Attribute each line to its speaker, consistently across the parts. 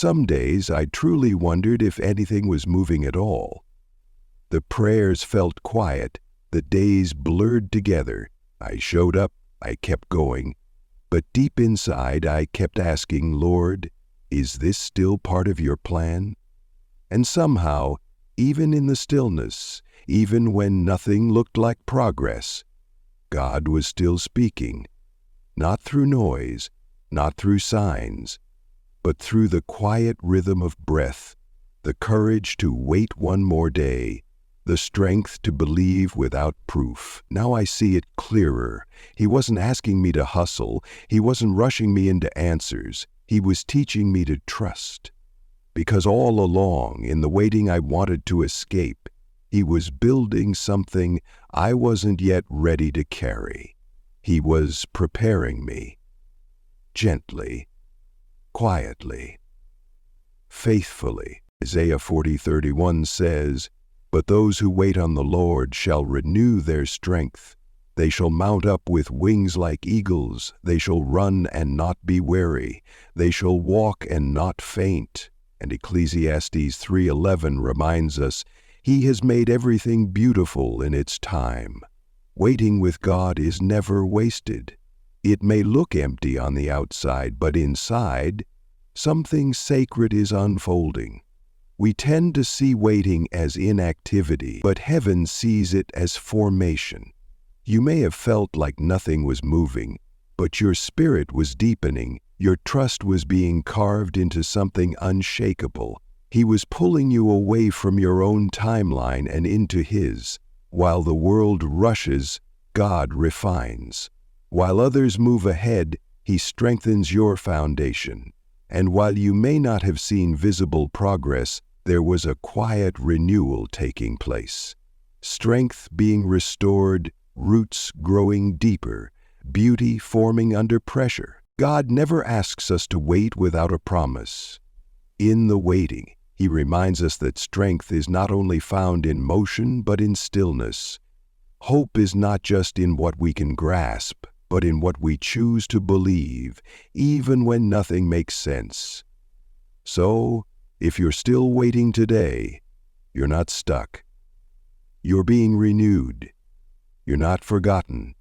Speaker 1: Some days I truly wondered if anything was moving at all. The prayers felt quiet, the days blurred together. I showed up, I kept going, but deep inside I kept asking, Lord, is this still part of your plan? And somehow, even in the stillness, even when nothing looked like progress, God was still speaking, not through noise, not through signs, but through the quiet rhythm of breath, the courage to wait one more day, the strength to believe without proof. Now I see it clearer. He wasn't asking me to hustle. He wasn't rushing me into answers. He was teaching me to trust. Because all along, in the waiting I wanted to escape, He was building something I wasn't yet ready to carry. He was preparing me, gently, quietly, faithfully. Isaiah 40:31 says, "But those who wait on the Lord shall renew their strength. They shall mount up with wings like eagles. They shall run and not be weary. They shall walk and not faint." And Ecclesiastes 3:11 reminds us, He has made everything beautiful in its time. Waiting with God is never wasted. It may look empty on the outside, but inside, something sacred is unfolding. We tend to see waiting as inactivity, but heaven sees it as formation. You may have felt like nothing was moving, but your spirit was deepening. Your trust was being carved into something unshakable. He was pulling you away from your own timeline and into His. While the world rushes, God refines. While others move ahead, He strengthens your foundation. And while you may not have seen visible progress, there was a quiet renewal taking place. Strength being restored, roots growing deeper, beauty forming under pressure. God never asks us to wait without a promise. In the waiting, He reminds us that strength is not only found in motion but in stillness. Hope is not just in what we can grasp, but in what we choose to believe, even when nothing makes sense. So, if you're still waiting today, you're not stuck. You're being renewed. You're not forgotten.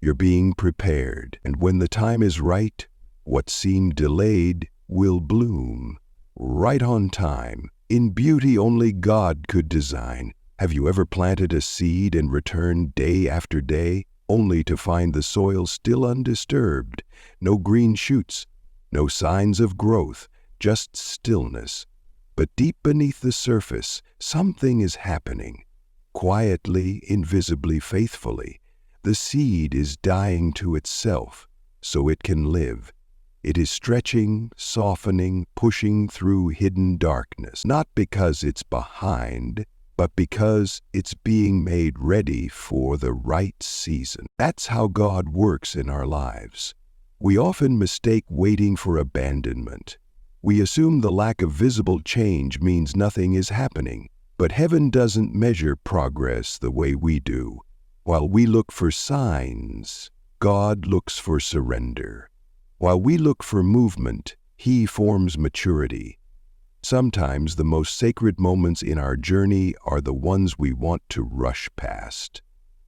Speaker 1: You're being prepared. And when the time is right, what seemed delayed will bloom. Right on time, in beauty only God could design. Have you ever planted a seed and returned day after day, only to find the soil still undisturbed? No green shoots, no signs of growth, just stillness. But deep beneath the surface, something is happening. Quietly, invisibly, faithfully, the seed is dying to itself so it can live. It is stretching, softening, pushing through hidden darkness, not because it's behind, but because it's being made ready for the right season. That's how God works in our lives. We often mistake waiting for abandonment. We assume the lack of visible change means nothing is happening, but heaven doesn't measure progress the way we do. While we look for signs, God looks for surrender. While we look for movement, He forms maturity. Sometimes the most sacred moments in our journey are the ones we want to rush past.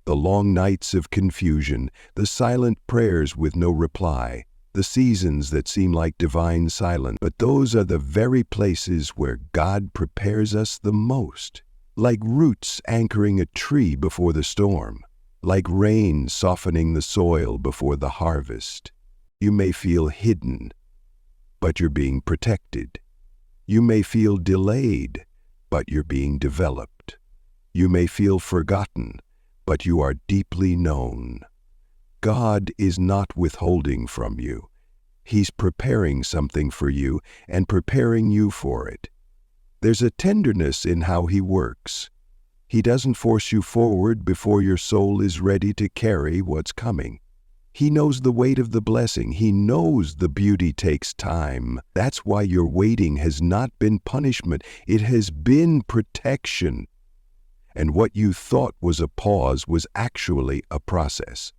Speaker 1: The long nights of confusion, the silent prayers with no reply, the seasons that seem like divine silence. But those are the very places where God prepares us the most. Like roots anchoring a tree before the storm, like rain softening the soil before the harvest. You may feel hidden, but you're being protected. You may feel delayed, but you're being developed. You may feel forgotten, but you are deeply known. God is not withholding from you. He's preparing something for you and preparing you for it. There's a tenderness in how He works. He doesn't force you forward before your soul is ready to carry what's coming. He knows the weight of the blessing. He knows the beauty takes time. That's why your waiting has not been punishment. It has been protection. And what you thought was a pause was actually a process.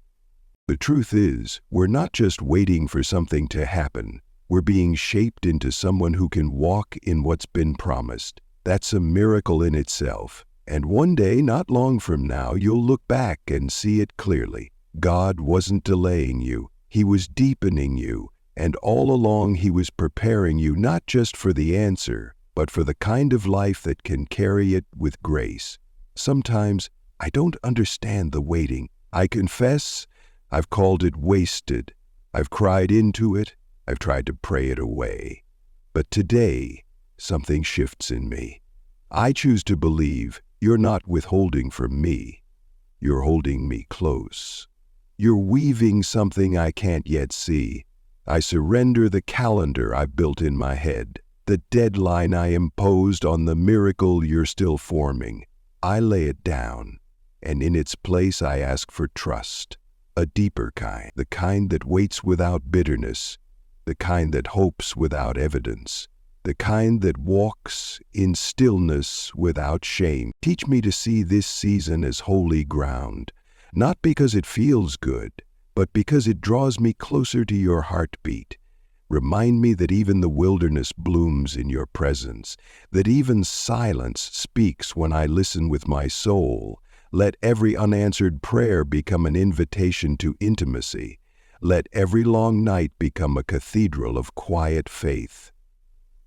Speaker 1: The truth is, we're not just waiting for something to happen. We're being shaped into someone who can walk in what's been promised. That's a miracle in itself. And one day, not long from now, you'll look back and see it clearly. God wasn't delaying you. He was deepening you. And all along, He was preparing you not just for the answer, but for the kind of life that can carry it with grace. Sometimes I don't understand the waiting. I confess I've called it wasted. I've cried into it. I've tried to pray it away. But today, something shifts in me. I choose to believe you're not withholding from me. You're holding me close. You're weaving something I can't yet see. I surrender the calendar I've built in my head, the deadline I imposed on the miracle you're still forming. I lay it down, and in its place I ask for trust, a deeper kind, the kind that waits without bitterness, the kind that hopes without evidence, the kind that walks in stillness without shame. Teach me to see this season as holy ground, not because it feels good, but because it draws me closer to your heartbeat. Remind me that even the wilderness blooms in your presence, that even silence speaks when I listen with my soul. Let every unanswered prayer become an invitation to intimacy. Let every long night become a cathedral of quiet faith.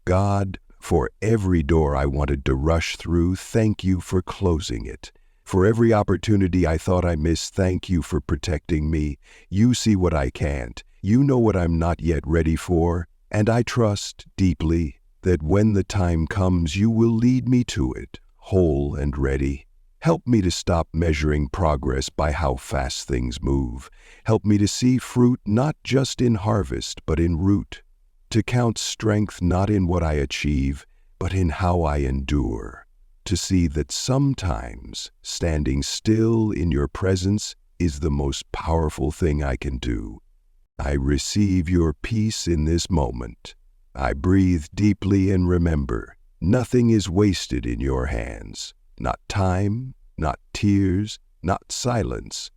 Speaker 1: God, for every door I wanted to rush through, thank you for closing it. For every opportunity I thought I missed, thank you for protecting me. You see what I can't. You know what I'm not yet ready for. And I trust deeply that when the time comes, you will lead me to it, whole and ready. Help me to stop measuring progress by how fast things move. Help me to see fruit not just in harvest, but in root. To count strength not in what I achieve, but in how I endure. To see that sometimes standing still in your presence is the most powerful thing I can do. I receive your peace in this moment. I breathe deeply and remember, nothing is wasted in your hands. Not time, not tears, not silence.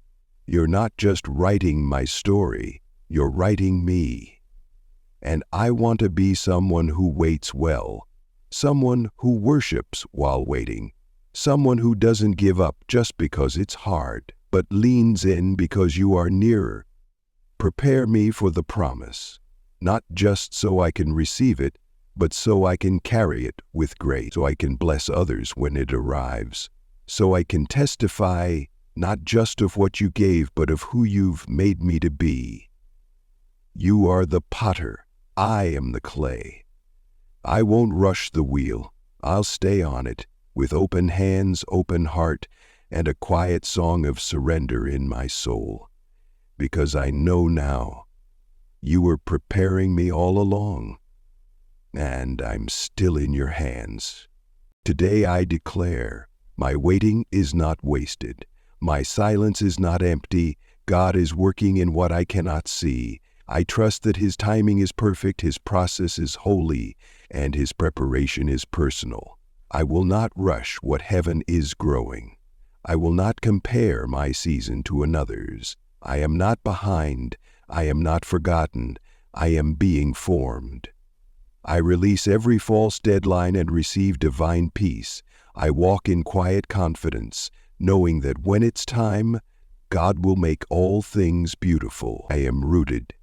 Speaker 1: You're not just writing my story, you're writing me. And I want to be someone who waits well, someone who worships while waiting, someone who doesn't give up just because it's hard, but leans in because you are nearer. Prepare me for the promise, not just so I can receive it, but so I can carry it with grace, so I can bless others when it arrives, so I can testify not just of what you gave, but of who you've made me to be. You are the potter, I am the clay. I won't rush the wheel, I'll stay on it, with open hands, open heart, and a quiet song of surrender in my soul. Because I know now, you were preparing me all along. And I'm still in your hands. Today I declare, my waiting is not wasted. My silence is not empty. God is working in what I cannot see. I trust that His timing is perfect, His process is holy, and His preparation is personal. I will not rush what heaven is growing. I will not compare my season to another's. I am not behind. I am not forgotten. I am being formed. I release every false deadline and receive divine peace. I walk in quiet confidence, knowing that when it's time, God will make all things beautiful. I am rooted.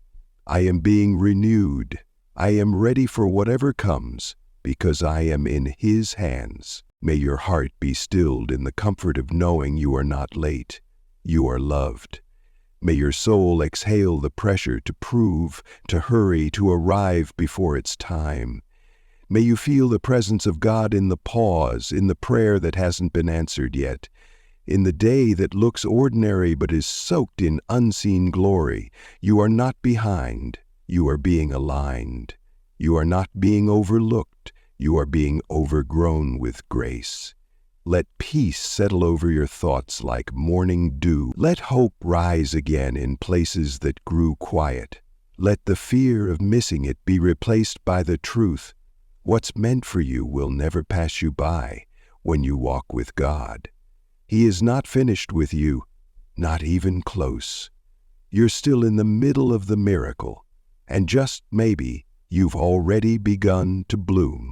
Speaker 1: I am being renewed. I am ready for whatever comes, because I am in His hands. May your heart be stilled in the comfort of knowing you are not late. You are loved. May your soul exhale the pressure to prove, to hurry, to arrive before it's time. May you feel the presence of God in the pause, in the prayer that hasn't been answered yet, in the day that looks ordinary but is soaked in unseen glory. You are not behind. You are being aligned. You are not being overlooked. You are being overgrown with grace. Let peace settle over your thoughts like morning dew. Let hope rise again in places that grew quiet. Let the fear of missing it be replaced by the truth. What's meant for you will never pass you by when you walk with God. He is not finished with you, not even close. You're still in the middle of the miracle, and just maybe you've already begun to bloom.